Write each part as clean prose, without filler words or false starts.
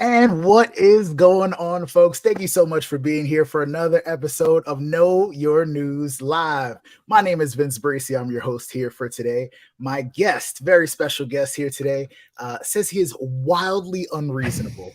And what is going on, folks? Thank you so much for being here for another episode of Know Your News Live. My name is Vince Bracy. I'm your host here for today. My guest, very special guest here today, says he is wildly unreasonable.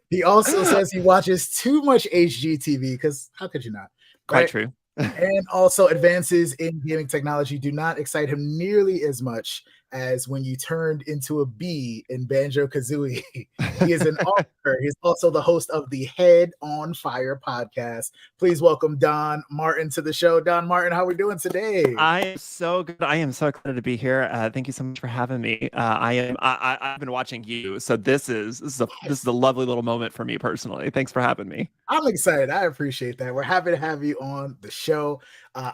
He also says he watches too much HGTV because how could you not? Quite Right? true. And also, advances in gaming technology do not excite him nearly as much as when you turned into a bee in Banjo Kazooie. He is an author. He's also the host of the Head on Fire podcast. Please welcome Don Martin to the show. Don Martin, how are we doing today? I am so good. I am so excited to be here. Thank you so much for having me. I've been watching you, so this is a lovely little moment for me personally. Thanks for having me. I'm excited. I appreciate that. We're happy to have you on the show.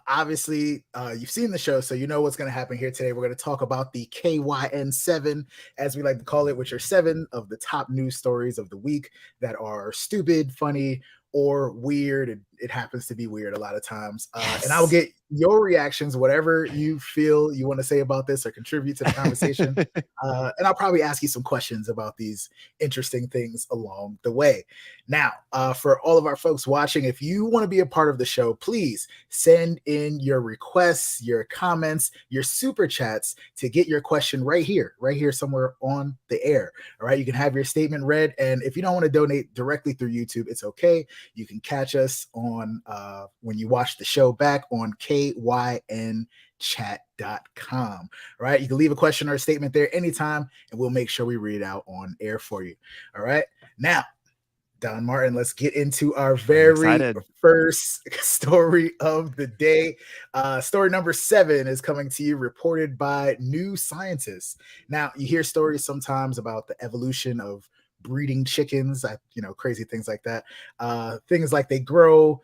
Obviously, you've seen the show, so you know what's going to happen here today. We're going to talk about the KYN 7, as we like to call it, which are 7 of the top news stories of the week that are stupid, funny, or weird. It happens to be weird a lot of times. Yes. And I'll get your reactions, whatever you feel you want to say about this or contribute to the conversation. And I'll probably ask you some questions about these interesting things along the way. Now, for all of our folks watching, if you want to be a part of the show, please send in your requests, your comments, your super chats to get your question right here somewhere on the air. All right. You can have your statement read. And if you don't want to donate directly through YouTube, it's okay. You can catch us on when you watch the show back on KYNchat.com. All right. You can leave a question or a statement there anytime, and we'll make sure we read it out on air for you. All right. Now, Don Martin, let's get into our very first story of the day. Story number 7 is coming to you, reported by New Scientist. Now, you hear stories sometimes about the evolution of breeding chickens, crazy things like that. Things like they grow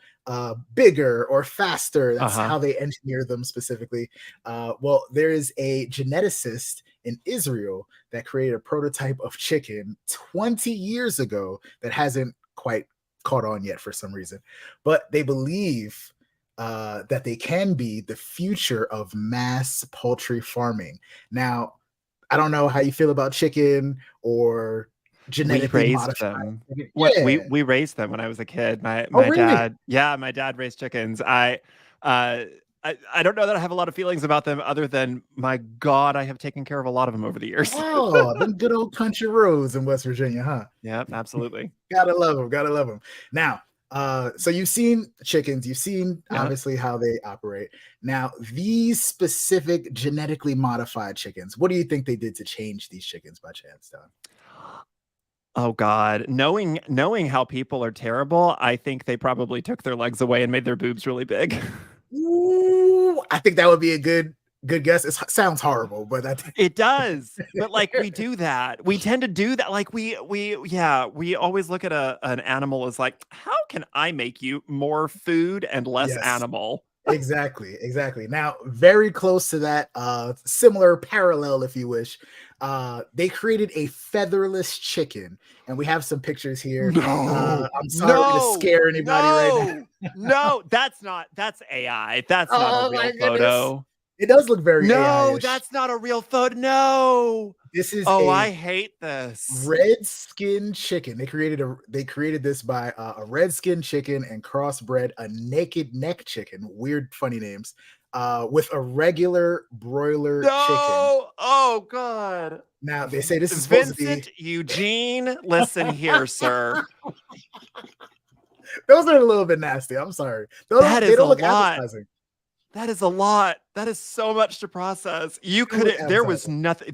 bigger or faster. That's how they engineer them specifically. Well, there is a geneticist in Israel that created a prototype of chicken 20 years ago that hasn't quite caught on yet for some reason, but they believe that they can be the future of mass poultry farming. Now, I don't know how you feel about chicken or genetically modified them. Yeah. We raised them when I was a kid. My really? dad, my dad raised chickens. I don't know that I have a lot of feelings about them other than, my God, I have taken care of a lot of them over the years. Oh, them good old country roads in West Virginia, huh? Yeah, absolutely. Gotta love them. Now, so you've seen chickens, you've seen obviously how they operate. Now, these specific genetically modified chickens, what do you think they did to change these chickens by chance, Don? Oh God, knowing how people are terrible, I think they probably took their legs away and made their boobs really big. Ooh, I think that would be a good guess. It sounds horrible, but it does. But like, we do that. We tend to do that. Like we always look at an animal as like, how can I make you more food and less animal? Exactly. Now, very close to that, similar parallel, if you wish. They created a featherless chicken, and we have some pictures here. I'm sorry to scare anybody right now. No, that's AI. That's not a real photo. It does look very AI-ish. That's not a real photo. No. This is I hate this. Red skin chicken. They created this by a red skin chicken and crossbred a naked neck chicken. Weird, funny names. With a regular broiler chicken. Oh God. Now they say this is supposed Vincent to be Eugene. Listen here, sir. Those are a little bit nasty. I'm sorry. They don't look appetizing. That is a lot. That is so much to process. You could. There was nothing.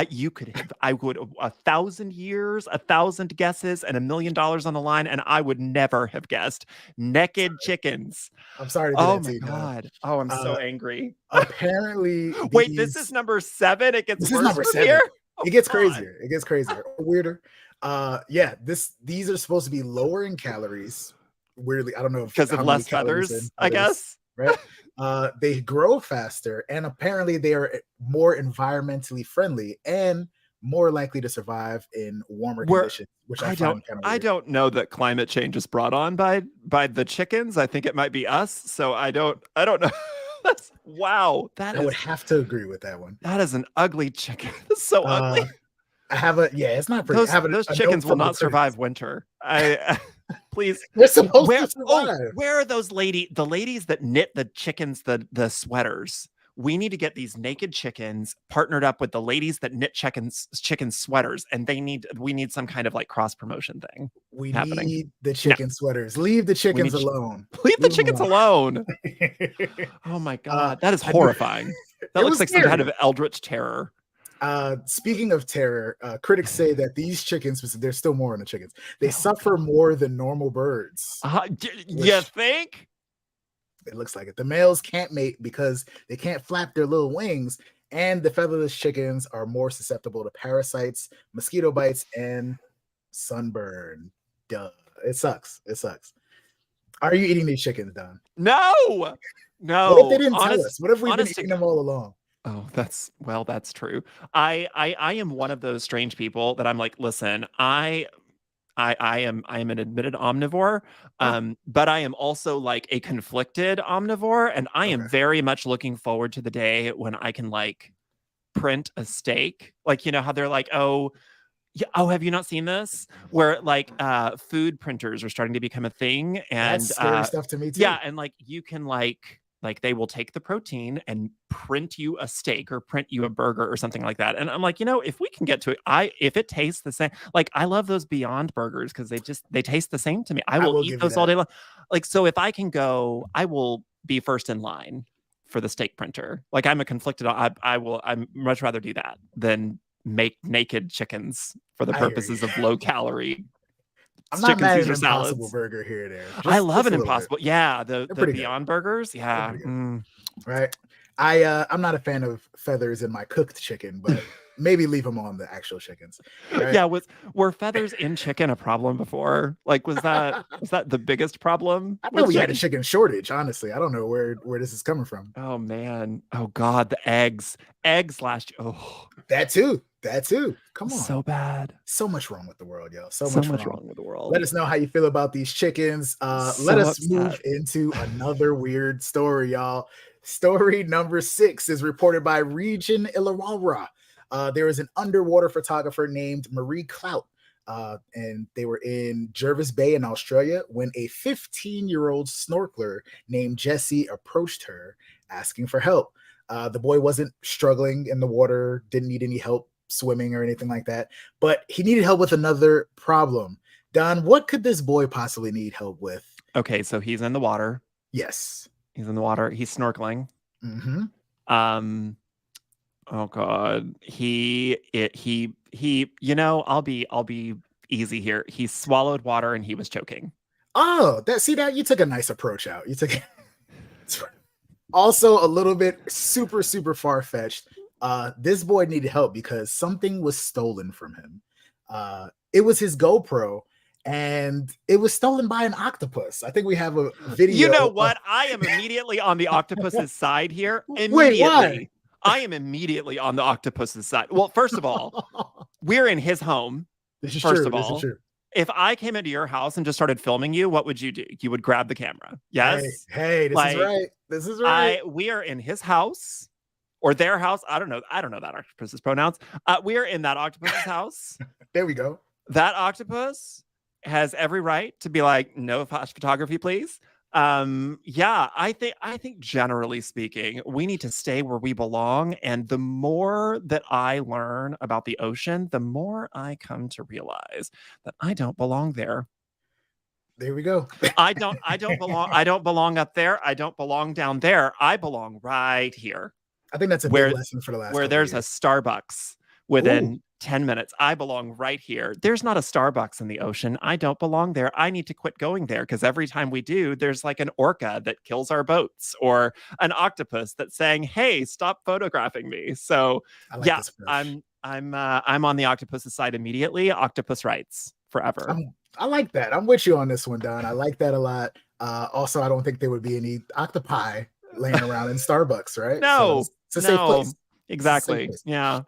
You could have. I would 1,000 years, 1,000 guesses, and $1 million on the line, and I would never have guessed naked chickens. I'm sorry. Oh my God. Oh, I'm so angry. Apparently, wait. This is number 7. It gets worse from here. It gets crazier. It gets crazier. Weirder. These are supposed to be lower in calories. Weirdly, I don't know because of less feathers. I guess. Right. They grow faster, and apparently they are more environmentally friendly and more likely to survive in warmer conditions, which I find kind of weird. I don't know that climate change is brought on by the chickens. I think it might be us. So I don't know. Wow. I would have to agree with that one. That is an ugly chicken. It's so ugly. It's not pretty. I have Those a chickens note will from the not survive winter. Please. They're supposed to survive. Where are those the ladies that knit the chickens the sweaters? We need to get these naked chickens partnered up with the ladies that knit chicken sweaters, and we need some kind of like cross promotion thing. We happening. need the chicken sweaters. Leave the chickens alone. Leave the chickens alone. Oh my God, that is horrifying. That looks like some kind of eldritch terror. Speaking of terror, critics say that these chickens, there's still more on the chickens, they suffer more than normal birds. You think? It looks like it. The males can't mate because they can't flap their little wings, and the featherless chickens are more susceptible to parasites, mosquito bites, and sunburn. Duh. It sucks. It sucks. Are you eating these chickens, Don? No. What if they didn't tell us? What if we've been eating them all along? Oh, that's true. I am one of those strange people that I'm like, listen, I am an admitted omnivore, but I am also like a conflicted omnivore, and I am very much looking forward to the day when I can like print a steak. Like, you know how they're like, oh, have you not seen this? Where like food printers are starting to become a thing, and that's scary stuff to me too. Yeah, and like you can like they will take the protein and print you a steak or print you a burger or something like that. And I'm like, if we can get to it, if it tastes the same, like I love those Beyond burgers because they taste the same to me. I will eat those all day long. Like, so if I can go, I will be first in line for the steak printer. Like I'm a conflicted, I'd much rather do that than make naked chickens for the purposes of low calorie. I'm not mad at an Impossible burger here or there. I love an Impossible. Yeah, the Beyond burgers. Yeah. Right. I'm not a fan of feathers in my cooked chicken, but maybe leave them on the actual chickens. Right? Yeah. Were feathers in chicken a problem before? Like, was that the biggest problem? I know we had a chicken shortage. Honestly, I don't know where this is coming from. Oh man. Oh God. The eggs last year. Oh, that too. Come on. So bad. So much wrong with the world, yo. So much wrong with the world. Let us know how you feel about these chickens. Let us move into another weird story, y'all. Story number 6 is reported by Region Illawarra. There is an underwater photographer named Marie Clout, and they were in Jervis Bay in Australia when a 15-year-old snorkeler named Jesse approached her asking for help. The boy wasn't struggling in the water, didn't need any help swimming or anything like that, but he needed help with another problem. Don, what could this boy possibly need help with? Okay, so he's in the water. Yes, he's in the water. He's snorkeling. Mm-hmm. Oh God, he. I'll be easy here. He swallowed water and he was choking. Oh, that you took a nice approach out. You took also a little bit super far-fetched. This boy needed help because something was stolen from him. It was his GoPro, and it was stolen by an octopus. I think we have a video. You know what? I am immediately on the octopus's side here. Wait, why? I am immediately on the octopus's side. Well, first of all, we're in his home. This is true. If I came into your house and just started filming you, what would you do? You would grab the camera. Yes. Hey, this is right. We are in his house. Or their house. I don't know that octopus's pronouns. We are in that octopus's house. There we go. That octopus has every right to be like, no photography, please. I think generally speaking, we need to stay where we belong. And the more that I learn about the ocean, the more I come to realize that I don't belong there. There we go. I don't belong up there. I don't belong down there. I belong right here. I think that's a big lesson for the last. Where there's a Starbucks within 10 minutes. I belong right here. There's not a Starbucks in the ocean. I don't belong there. I need to quit going there because every time we do, there's like an orca that kills our boats or an octopus that's saying, "Hey, stop photographing me." So I'm on the octopus's side immediately. Octopus rights forever. I like that. I'm with you on this one, Don. I like that a lot. Also, I don't think there would be any octopi laying around in Starbucks, right? No, it's a safe place. Exactly. Place. Yeah.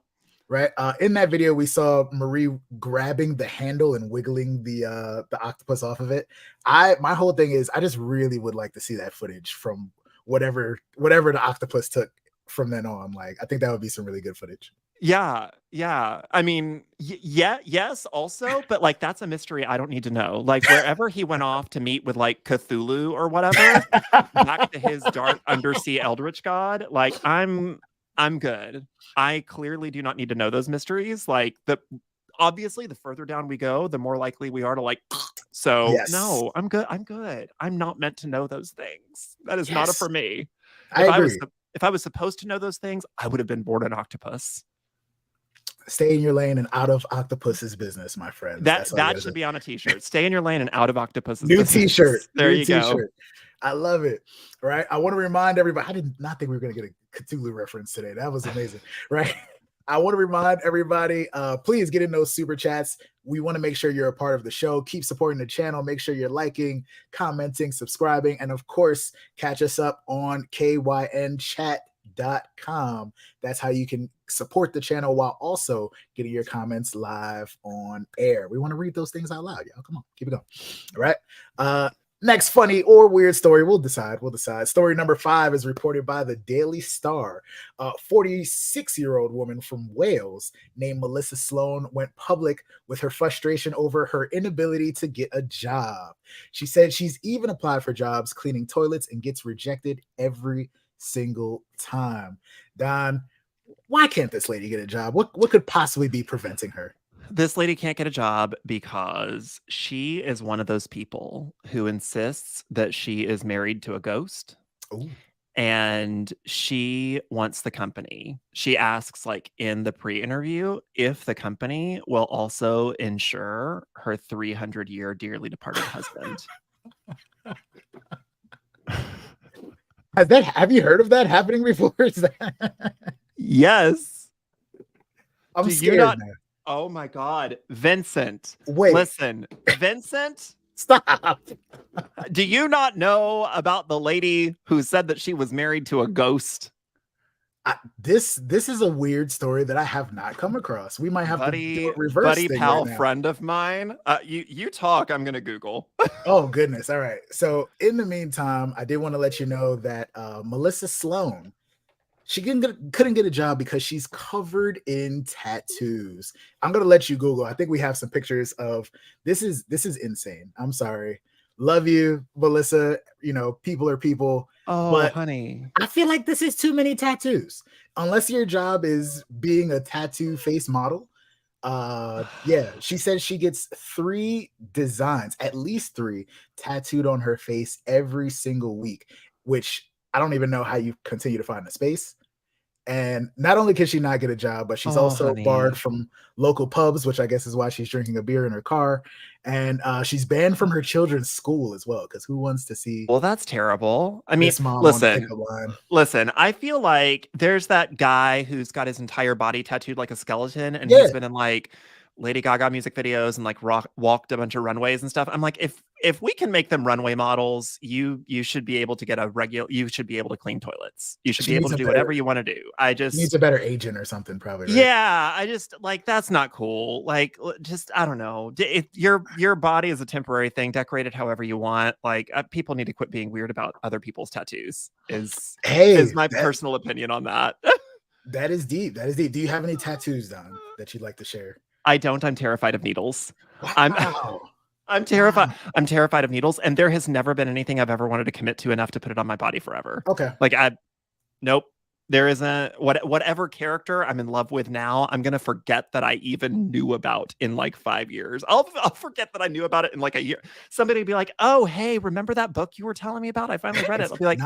Right. In that video, we saw Marie grabbing the handle and wiggling the octopus off of it. My whole thing is I just really would like to see that footage from whatever the octopus took from then on. Like, I think that would be some really good footage. Yeah, yeah. I mean, yeah, yes, also, but like that's a mystery I don't need to know. Like wherever he went off to meet with like Cthulhu or whatever, back to his dark undersea eldritch god, like I'm good. I clearly do not need to know those mysteries. Like the obviously the further down we go, the more likely we are to like so Yes. no, I'm good. I'm good. I'm not meant to know those things. That is not a Yes. for me. I agree. If I was supposed to know those things, I would have been born an octopus. Stay in your lane and out of Octopus's business, my friends. That's all you That gotta should say. be on a t-shirt. Stay in your lane and out of Octopus's New t-shirt. business. There New you go. t-shirt. I love it. Right. I want to remind everybody. I did not think we were going to get a Cthulhu reference today. That was amazing. Right. I want to remind everybody, please get in those super chats. We want to make sure you're a part of the show. Keep supporting the channel. Make sure you're liking, commenting, subscribing, and of course, catch us up on KYNchat.com. That's how you can support the channel while also getting your comments live on air. We want to read those things out loud, y'all. Come on, keep it going. All right. Next funny or weird story, we'll decide. Story number 5 is reported by the Daily Star. A 46-year-old woman from Wales named Melissa Sloan went public with her frustration over her inability to get a job. She said she's even applied for jobs cleaning toilets and gets rejected every single time. Don, why can't this lady get a job? What could possibly be preventing her? This lady can't get a job because she is one of those people who insists that she is married to a ghost. Ooh. And she wants the company. She asks, like in the pre-interview, if the company will also insure her 300-year dearly departed husband. Have you heard of that happening before? Yes. I'm scared now. Oh my God. Vincent. Wait. Listen, Vincent. Stop. Do you not know about the lady who said that she was married to a ghost? This is a weird story that I have not come across. We might have to do a reverse buddy thing pal right now. friend of mine. You talk. I'm gonna Google. Oh goodness! All right. So in the meantime, I did want to let you know that Melissa Sloan, she couldn't get a job because she's covered in tattoos. I'm gonna let you Google. I think we have some pictures of this. Is insane. I'm sorry. Love you, Melissa. You know, people are people. Oh, but honey. I feel like this is too many tattoos. Unless your job is being a tattoo face model. Yeah, she says she gets 3 designs, at least 3, tattooed on her face every single week, which I don't even know how you continue to find the space. And not only can she not get a job, but she's also barred from local pubs, which I guess is why she's drinking a beer in her car. And she's banned from her children's school as well, because who wants to see? Well, that's terrible. I mean, mom listen, I feel like there's that guy who's got his entire body tattooed like a skeleton, and he's been in like Lady Gaga music videos and like walked a bunch of runways and stuff. I'm like, if we can make them runway models, you should be able to get you should be able to clean toilets. You should be able to do whatever you want to do. Needs a better agent or something, probably. Right? Yeah, I just like that's not cool. Like, just I don't know. If your body is a temporary thing, decorate it however you want. Like, people need to quit being weird about other people's tattoos. Is my personal opinion on that. That is deep. Do you have any tattoos, Don, that you'd like to share? I don't. I'm terrified of needles. Wow. I'm terrified. Wow. I'm terrified of needles, and there has never been anything I've ever wanted to commit to enough to put it on my body forever. Okay. Like nope. There isn't whatever character I'm in love with now. I'm gonna forget that I even knew about in like 5 years. I'll forget that I knew about it in like a year. Somebody would be like, "Oh, hey, remember that book you were telling me about? I finally read it." I'll be like,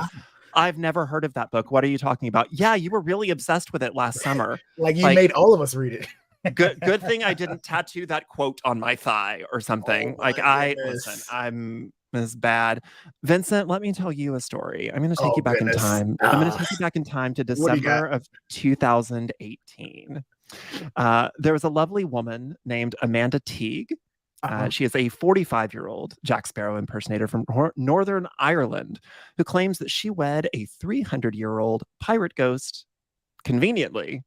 I've never heard of that book. What are you talking about? Yeah, you were really obsessed with it last summer. Like you made all of us read it. good thing I didn't tattoo that quote on my thigh or something. Listen, I'm as bad. Vincent, let me tell you a story. I'm going to take you back in time. I'm going to take you back in time to December of 2018. There was a lovely woman named Amanda Teague. She is a 45-year-old Jack Sparrow impersonator from Northern Ireland who claims that she wed a 300-year-old pirate ghost, conveniently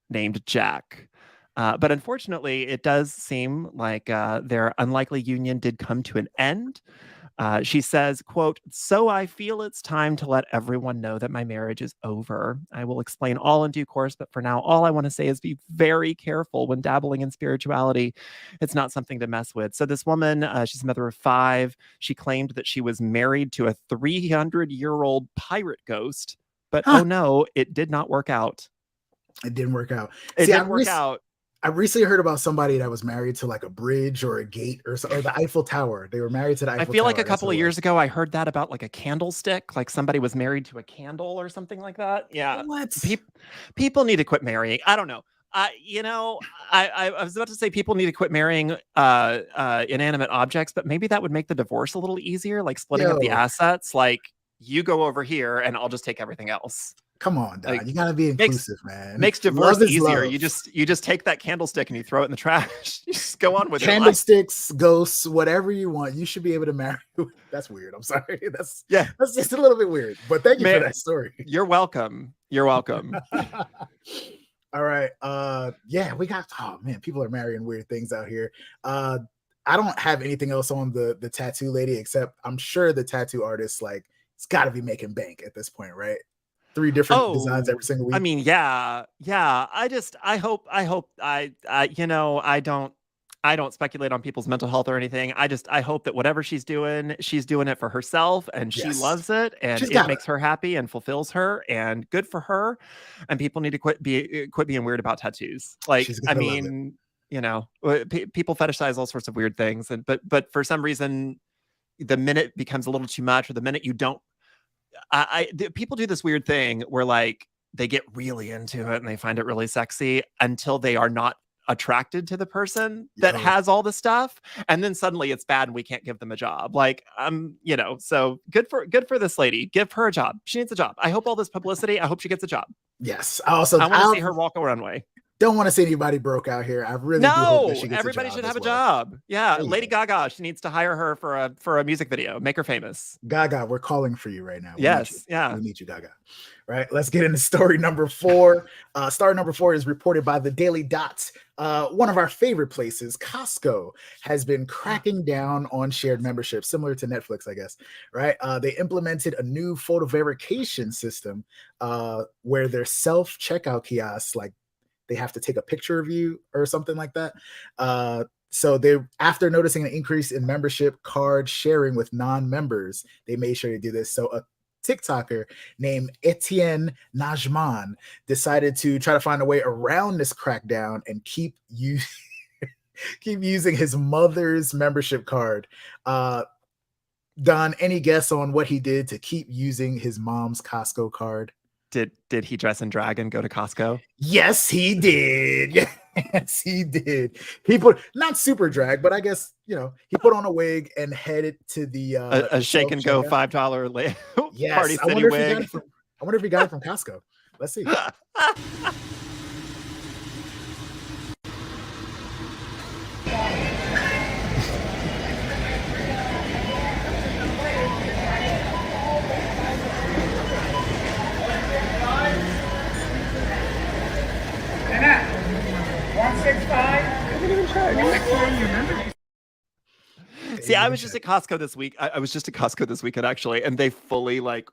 named Jack. But unfortunately, it does seem like their unlikely union did come to an end She says, quote, "So I feel it's time to let everyone know that my marriage is over. I will explain all in due course, but for now, all I want to say is be very careful when dabbling in spirituality. It's not something to mess with." So this woman, she's a mother of 5. She claimed that she was married to a 300-year-old pirate ghost, but oh no, it did not work out. It didn't work out. It didn't work out. I recently heard about somebody that was married to like a bridge or a gate or the Eiffel Tower. They were married to the Eiffel Tower. I feel like a couple of years ago, I heard that about like a candlestick, like somebody was married to a candle or something like that. Yeah. What? People need to quit marrying. I don't know. I was about to say people need to quit marrying inanimate objects, but maybe that would make the divorce a little easier, like splitting up the assets. Like, you go over here and I'll just take everything else. Come on, Don. Like, you gotta be inclusive, man. Makes divorce easier. You just take that candlestick and you throw it in the trash. You just go on with candlesticks, ghosts, whatever you want. You should be able to marry. That's weird. I'm sorry. That's just a little bit weird. But thank you for that story. You're welcome. You're welcome. All right. Yeah, we got. Oh man, people are marrying weird things out here. I don't have anything else on the tattoo lady, except I'm sure the tattoo artist, like, it's got to be making bank at this point, right? 3 different designs every single week. I mean, yeah. I hope I don't speculate on people's mental health or anything. I hope that whatever she's doing it for herself, and she loves it, and it makes her happy and fulfills her, and good for her. And people need to quit being weird about tattoos. Like, I mean, people fetishize all sorts of weird things, and but for some reason, the minute it becomes a little too much, or the minute you don't, people do this weird thing where, like, they get really into it and they find it really sexy until they are not attracted to the person that has all the stuff, and then suddenly it's bad and we can't give them a job. Like, so good for this lady. Give her a job. She needs a job. I hope all this publicity, I hope she gets a job. Yes. I want to see her walk a runway. Don't want to see anybody broke out here. I really do hope that she gets everybody should have a job. Yeah, Lady Gaga, she needs to hire her for a music video, make her famous. Gaga, we're calling for you right now. We need you, Gaga. Right, let's get into story number 4. Story number 4 is reported by the Daily Dot. One of our favorite places, Costco, has been cracking down on shared membership, similar to Netflix, I guess. Right, they implemented a new photo verification system where their self-checkout kiosks, like, they have to take a picture of you or something like that. So they, after noticing an increase in membership card sharing with non-members, they made sure to do this. So a TikToker named Etienne Najman decided to try to find a way around this crackdown and keep using his mother's membership card. Don, any guess on what he did to keep using his mom's Costco card? Did he dress in drag and go to Costco? Yes, he did. Yes, he did. He put, not super drag, but I guess, he put on a wig and headed to the a shake and go $5 yes, Party City wig. I wonder if he got it from Costco. Let's see. See, I was just at Costco this week. I was just at Costco this weekend, actually, and they fully were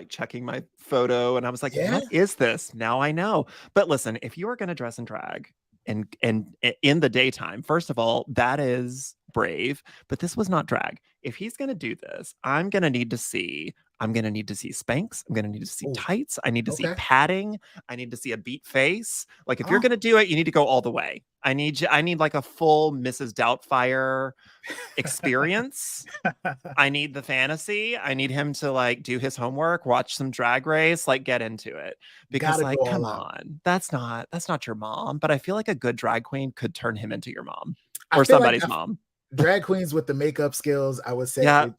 checking my photo, and I was like, what is this? Now I know. But listen, if you are going to dress in drag and in the daytime, first of all, that is brave, but this was not drag. If he's going to do this, I'm going to need to see Spanx. I'm going to need to see tights. I need to see padding. I need to see a beat face. Like, if you're going to do it, you need to go all the way. I need like a full Mrs. Doubtfire experience. I need the fantasy. I need him to do his homework, watch some Drag Race, get into it. Because come on, that's not your mom. But I feel like a good drag queen could turn him into your mom or somebody's mom. Drag queens with the makeup skills, I would say, are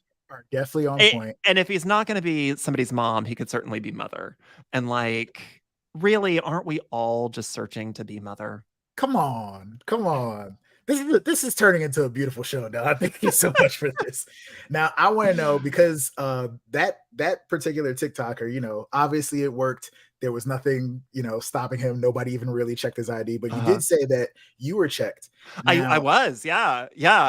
definitely on point. And if he's not going to be somebody's mom, he could certainly be mother. And really, aren't we all just searching to be mother? Come on. This is turning into a beautiful show now. Thank you so much for this. Now, I want to know, because that particular TikToker, obviously it worked There was nothing, stopping him. Nobody even really checked his ID, but you did say that you were checked. I was, yeah.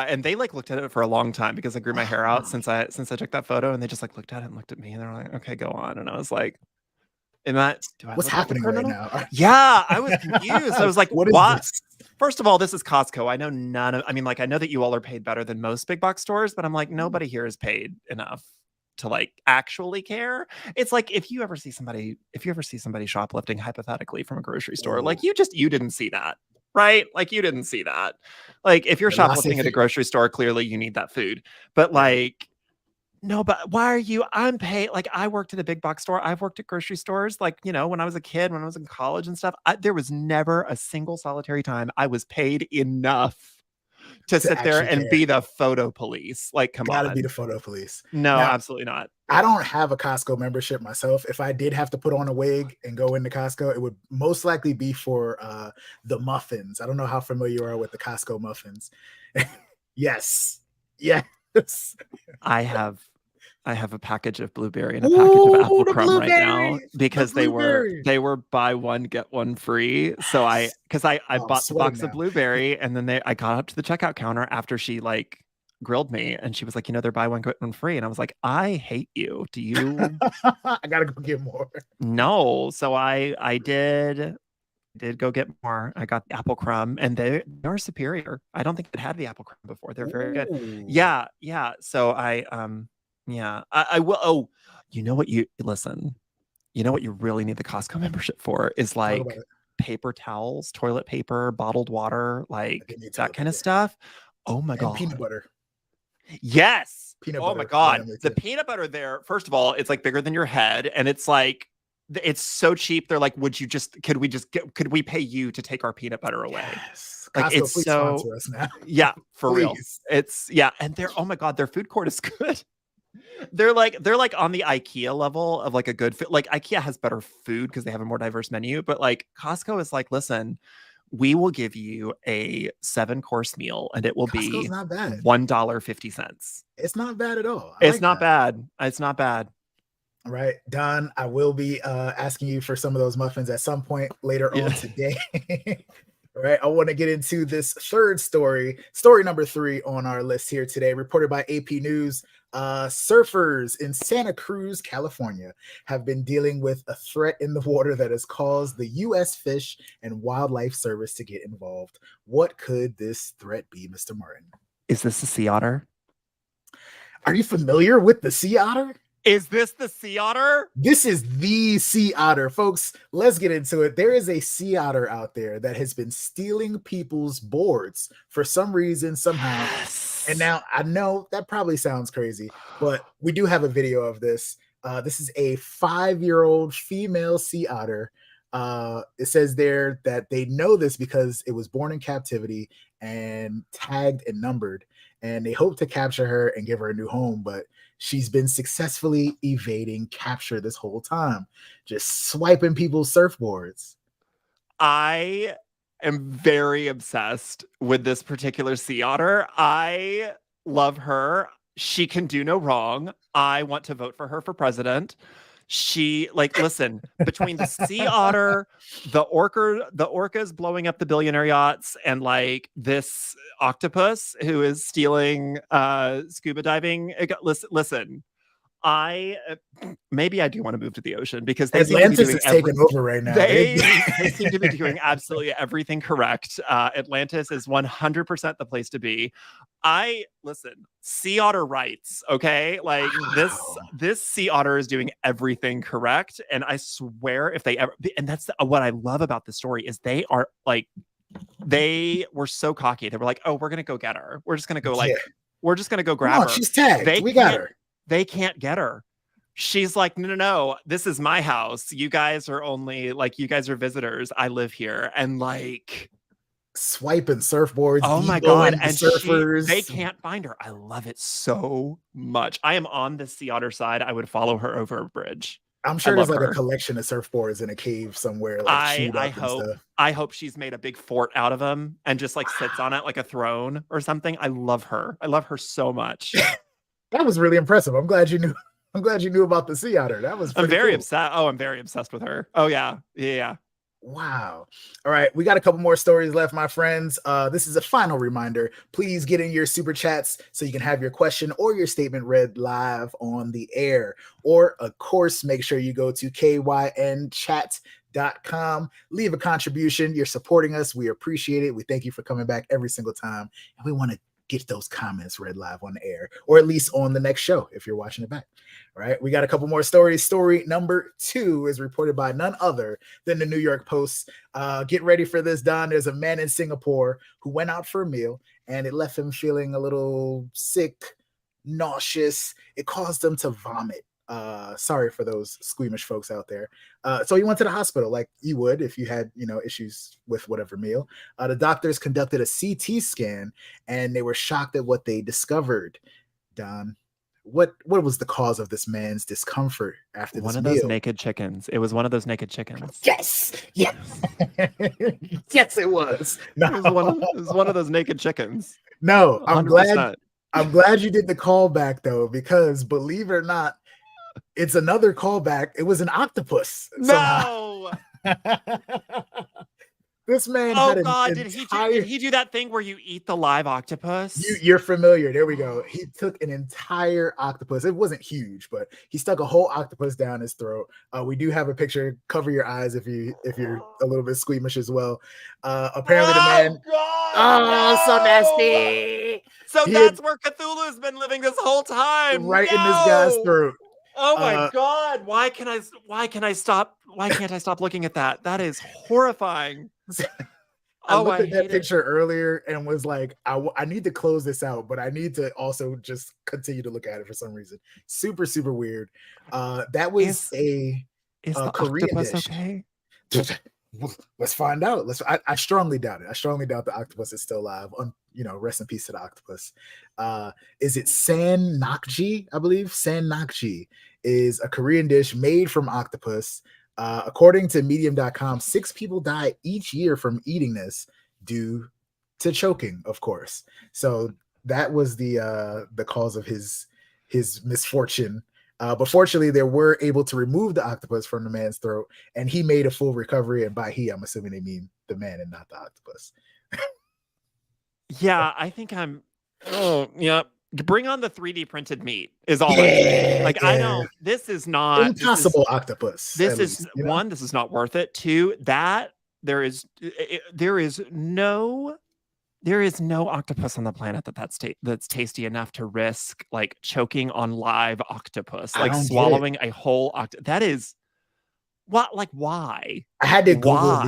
And they like looked at it for a long time because I grew my hair out since I took that photo, and they just like looked at it and looked at me, and they're like, "Okay, go on." And I was like, what's happening right now? Yeah, I was confused. I was like, what is this? First of all, this is Costco. I know I know that you all are paid better than most big box stores, but I'm like, nobody here is paid enough to like actually care. It's like if you ever see somebody shoplifting hypothetically from a grocery store, like you didn't see that, right? Like you didn't see that. Like if you're shoplifting at a grocery store, clearly you need that food. But like, no, but why are you? I'm paid. Like I worked at a big box store. I've worked at grocery stores. Like, when I was a kid, when I was in college and stuff, there was never a single solitary time I was paid enough to sit there and be the photo police. Like, come on. Gotta be the photo police. No, now, absolutely not. I don't have a Costco membership myself. If I did have to put on a wig and go into Costco, it would most likely be for the muffins. I don't know how familiar you are with the Costco muffins. Yes. I have a package of blueberry and a package of apple crumb right now because they were buy one get one free. So I bought the box of blueberry, and then I got up to the checkout counter after she like grilled me, and she was like, they're buy one get one free, and I was like, I hate you. Do you? I gotta go get more. No, so I did go get more. I got the apple crumb, and they're superior. I don't think it had the apple crumb before. They're very good. Yeah. So I will. Oh, you know what you really need the Costco membership for is like paper towels, toilet paper, bottled water, like that kind of stuff. Oh my God. Peanut butter. Yes. Oh my God. The peanut butter there, first of all, it's like bigger than your head, and it's like, it's so cheap. They're like, could we pay you to take our peanut butter away? Yes. Like Costco, it's so sponsor us now. Yeah, for real. It's and oh my God, their food court is good. They're like on the IKEA level of like a good food. Like IKEA has better food because they have a more diverse menu, but like Costco is like, listen, we will give you a 7-course meal, and it will be not bad. $1.50. It's not bad at all. It's not bad. It's not bad. All right, Don, I will be asking you for some of those muffins at some point later on today. All right, I want to get into this third story number 3 on our list here today, reported by AP News. Surfers in Santa Cruz, California, have been dealing with a threat in the water that has caused the U.S. Fish and Wildlife Service to get involved. What could this threat be, Mr. Martin? Is this a sea otter? Are you familiar with the sea otter? Is this the sea otter? This is the sea otter, folks. Let's get into it. There is a sea otter out there that has been stealing people's boards for some reason, somehow. Yes. And now I know that probably sounds crazy, but we do have a video of this. This is a 5-year-old female sea otter. It says there that they know this because it was born in captivity and tagged and numbered, and they hope to capture her and give her a new home, but she's been successfully evading capture this whole time, just swiping people's surfboards. I am very obsessed with this particular sea otter. I love her. She can do no wrong. I want to vote for her for president. She listen, between the sea otter, the orcas blowing up the billionaire yachts, and like this octopus who is stealing scuba diving. Listen, maybe I do want to move to the ocean because Atlantis is taking over right now. They seem to be doing absolutely everything correct. Atlantis is 100% the place to be. Sea otter rights, okay? Like this sea otter is doing everything correct, and I swear if they ever, and that's what I love about the story is they are like, they were so cocky. They were like, oh, we're gonna go get her. We're just gonna go we're just gonna go grab her. She's tagged. We got her. They can't get her. She's like, no, this is my house. You guys are you guys are visitors. I live here. And like swiping surfboards. Oh my God. And surfers. They can't find her. I love it so much. I am on the sea otter side. I would follow her over a bridge. I'm sure there's like a collection of surfboards in a cave somewhere. I hope she's made a big fort out of them and just like sits on it like a throne or something. I love her. I love her so much. That was really impressive. I'm glad you knew. I'm glad you knew about the sea otter. That was I'm pretty very cool. obsessed. Oh, I'm very obsessed with her. Oh yeah. Yeah. Wow. All right. We got a couple more stories left, my friends. This is a final reminder. Please get in your super chats so you can have your question or your statement read live on the air. Or, of course, make sure you go to kynchat.com. Leave a contribution. You're supporting us. We appreciate it. We thank you for coming back every single time. And we want to get those comments read live on the air, or at least on the next show if you're watching it back. All right, we got a couple more stories. Story number 2 is reported by none other than the New York Post. Get ready for this, Don. There's a man in Singapore who went out for a meal and it left him feeling a little sick, nauseous. It caused him to vomit. Sorry for those squeamish folks out there. So he went to the hospital like you would if you had, issues with whatever meal. The doctors conducted a CT scan and they were shocked at what they discovered. Don, what was the cause of this man's discomfort after one this of meal? those naked chickens. It was one of those naked chickens. Yes. Yes. Yes, it was. No. It was one of those naked chickens. No, I'm 100%. glad. I'm glad you did the callback though, because believe it or not, it's another callback. It was an octopus. No. This man had did he do that thing where you eat the live octopus? You're familiar. There we go. He took an entire octopus. It wasn't huge, but he stuck a whole octopus down his throat. We do have a picture. Cover your eyes if you're a little bit squeamish as well. Apparently the man. God, so nasty. So that's where Cthulhu's been living this whole time. Right in this guy's throat. Oh my God. Why can't I stop looking at that? That is horrifying. I looked at that picture earlier and was like, I need to close this out, but I need to also just continue to look at it for some reason. Super, super weird. That was a Korean dish. Okay? Let's find out. I strongly doubt it. I strongly doubt the octopus is still alive. Rest in peace to the octopus. Is it san nakji? I believe san nakji is a Korean dish made from octopus. According to medium.com, 6 people die each year from eating this due to choking, of course. So that was the cause of his misfortune. But fortunately, they were able to remove the octopus from the man's throat, and he made a full recovery. And by he, I'm assuming they mean the man and not the octopus. Yeah, I think I'm. Oh, yeah. Bring on the 3D printed meat is all. I know this is not impossible octopus. This is one. This is not worth it. 2, that there is no octopus on the planet that's tasty enough to risk like choking on live octopus, like swallowing a whole octopus. That is what, like, why? I had to Google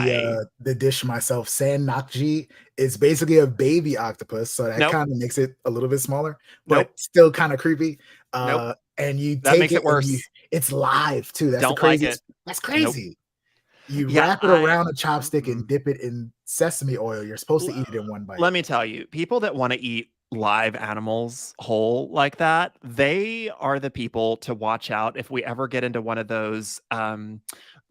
the dish myself. San nakji is basically a baby octopus, so that kind of makes it a little bit smaller, but still kind of creepy. And you that makes it worse. It's live too. That's crazy. That's crazy. You wrap it around a chopstick and dip it in sesame oil. You're supposed to eat it in one bite. Let me tell you, people that want to eat live animals whole like that, they are the people to watch out if we ever get into one of those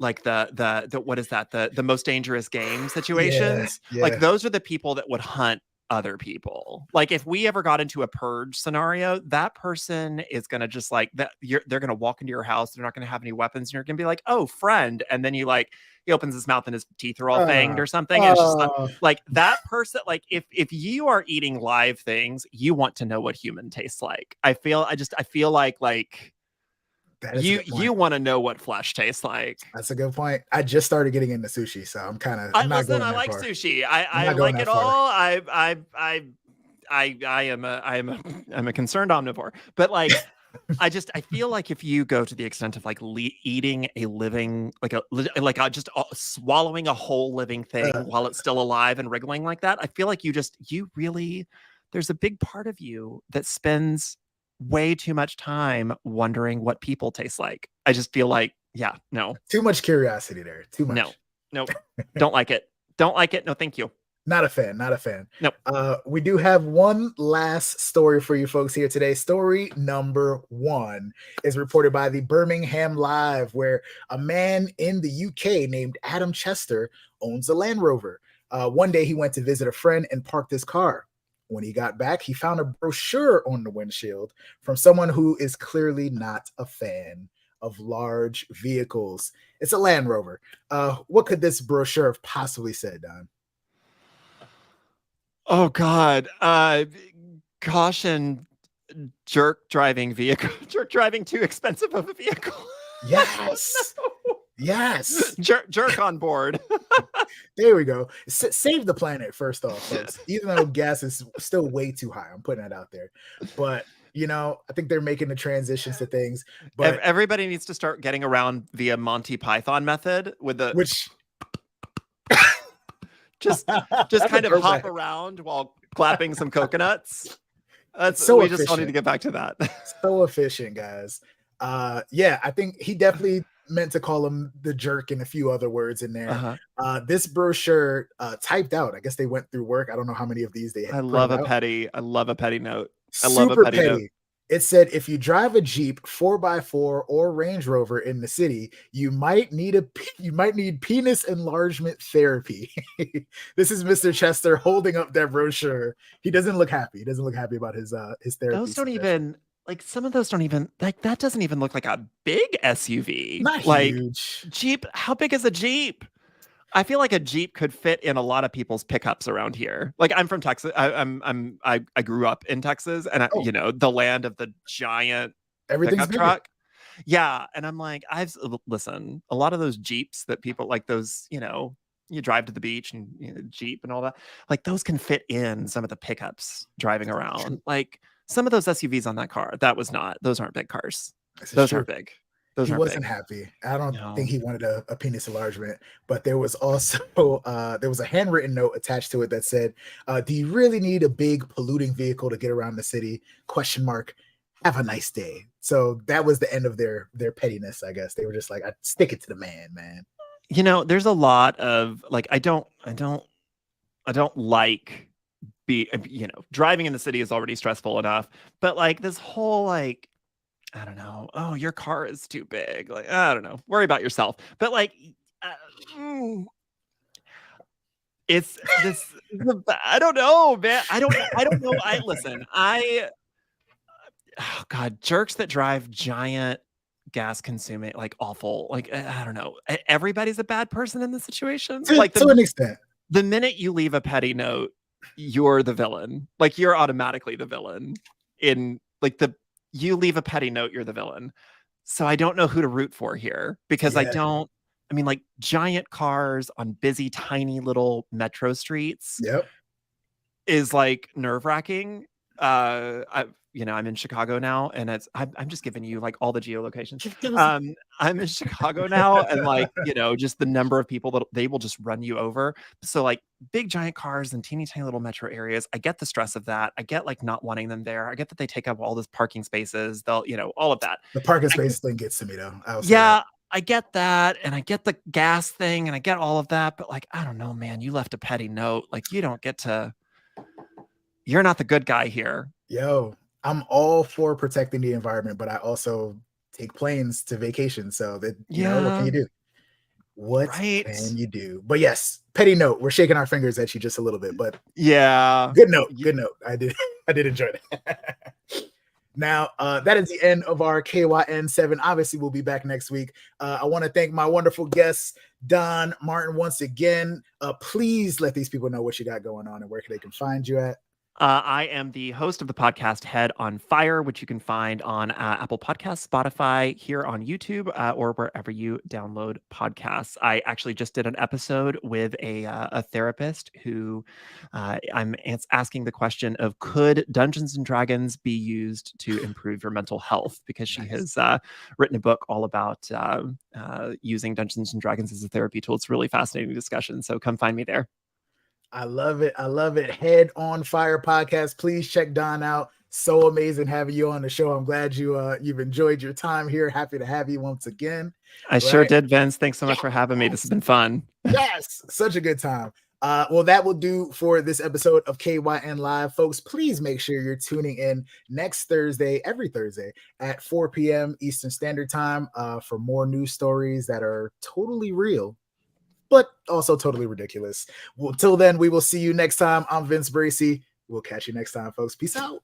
like the what is that, the most dangerous game situations. Like those are the people that would hunt other people. Like if we ever got into a purge scenario, that person is going to just like that. They're going to walk into your house. They're not going to have any weapons. And you're going to be like, oh, friend. And then he opens his mouth and his teeth are all fanged or something. And it's just like that person. Like if you are eating live things, you want to know what human tastes like. I feel like you want to know what flesh tastes like. That's a good point. I just started getting into sushi, so I'm kind of. I like sushi. I like it all. I'm a concerned omnivore, but like I feel like if you go to the extent of like eating a living, just swallowing a whole living thing while it's still alive and wriggling like that, I feel like there's a big part of you that spends way too much time wondering what people taste like. I just feel like, no. Too much curiosity there. Too much. No. Don't like it. Don't like it. No, thank you. Not a fan. Nope. We do have one last story for you folks here today. Story number 1 is reported by the Birmingham Live, where a man in the UK named Adam Chester owns a Land Rover. One day he went to visit a friend and parked his car. When he got back, he found a brochure on the windshield from someone who is clearly not a fan of large vehicles. It's a Land Rover. What could this brochure have possibly said, Don? Oh God. Caution, jerk driving too expensive of a vehicle. Yes. No. Yes. Jerk on board. There we go. Save the planet, first off, folks. Even though gas is still way too high. I'm putting that out there. But, I think they're making the transitions to things. But everybody needs to start getting around via Monty Python method with the... Which... just kind of hop around while clapping some coconuts. So we just all need to get back to that. So efficient, guys. I think he definitely meant to call him the jerk and a few other words in there. Uh-huh. This brochure typed out. I guess they went through work. I don't know how many of these they had. I love a petty note. Super petty. It said, if you drive a Jeep 4x4 or Range Rover in the city, you might need penis enlargement therapy. This is Mr. Chester holding up that brochure. He doesn't look happy. He doesn't look happy about his therapy. Those don't even, like, some of those don't even, like, that doesn't even look like a big SUV. Not like huge. Jeep. How big is a Jeep? I feel like a Jeep could fit in a lot of people's pickups around here. Like, I'm from Texas. I grew up in Texas, and the land of the giant pickup truck. Yeah, and I'm like, listen. A lot of those Jeeps that people like, those, you drive to the beach and Jeep and all that, like, those can fit in some of the pickups driving around. Like, some of those SUVs on that car, those aren't big cars. Those aren't big. He wasn't happy. I don't think he wanted a penis enlargement, but there was also there was a handwritten note attached to it that said, do you really need a big polluting vehicle to get around the city? ? Have a nice day. So that was the end of their pettiness, I guess. They were just like, I stick it to the man. There's a lot of, like, I don't like driving in the city is already stressful enough, but like this whole, like, I don't know. Oh, your car is too big. Like, I don't know. Worry about yourself. But like, it's this. I don't know, man. I don't know. Oh God, jerks that drive giant gas consuming, like, awful. Like, I don't know. Everybody's a bad person in this situation. To an extent. The minute you leave a petty note, you're the villain. Like, you're automatically the villain. You leave a petty note, you're the villain. So I don't know who to root for here, because like, giant cars on busy, tiny little metro streets is like nerve-wracking. I'm in Chicago now, and I'm just giving you like all the geolocations. I'm in Chicago now, and like, just the number of people that they will just run you over. So like, big giant cars in teeny tiny little metro areas, I get the stress of that. I get like not wanting them there. I get that they take up all this parking spaces. They'll, all of that. The parking space thing gets to me though. I get that, and I get the gas thing, and I get all of that, but like, I don't know, man. You left a petty note. Like, you don't get to. You're not the good guy here. Yo, I'm all for protecting the environment, but I also take planes to vacation. So that, what can you do? What can you do? But yes, petty note. We're shaking our fingers at you just a little bit, but yeah, good note. Good note. I did enjoy that. Now, that is the end of our KYN 7. Obviously, we'll be back next week. I want to thank my wonderful guests, Don Martin, once again. Please let these people know what you got going on and where they can find you at. I am the host of the podcast Head on Fire, which you can find on Apple Podcasts, Spotify, here on YouTube, or wherever you download podcasts. I actually just did an episode with a therapist who I'm asking the question of, could Dungeons and Dragons be used to improve your mental health? Because she has written a book all about using Dungeons and Dragons as a therapy tool. It's a really fascinating discussion. So come find me there. I love it. I love it. Head on Fire podcast. Please check Don out. So amazing having you on the show. I'm glad you've enjoyed your time here. Happy to have you once again. I sure did, Vince. Thanks so much for having me. This has been fun. Yes, such a good time. Well, that will do for this episode of KYN Live. Folks, please make sure you're tuning in next Thursday, every Thursday at 4 p.m. Eastern Standard Time for more news stories that are totally real, but also totally ridiculous. Well, till then, we will see you next time. I'm Vince Bracy. We'll catch you next time, folks. Peace out.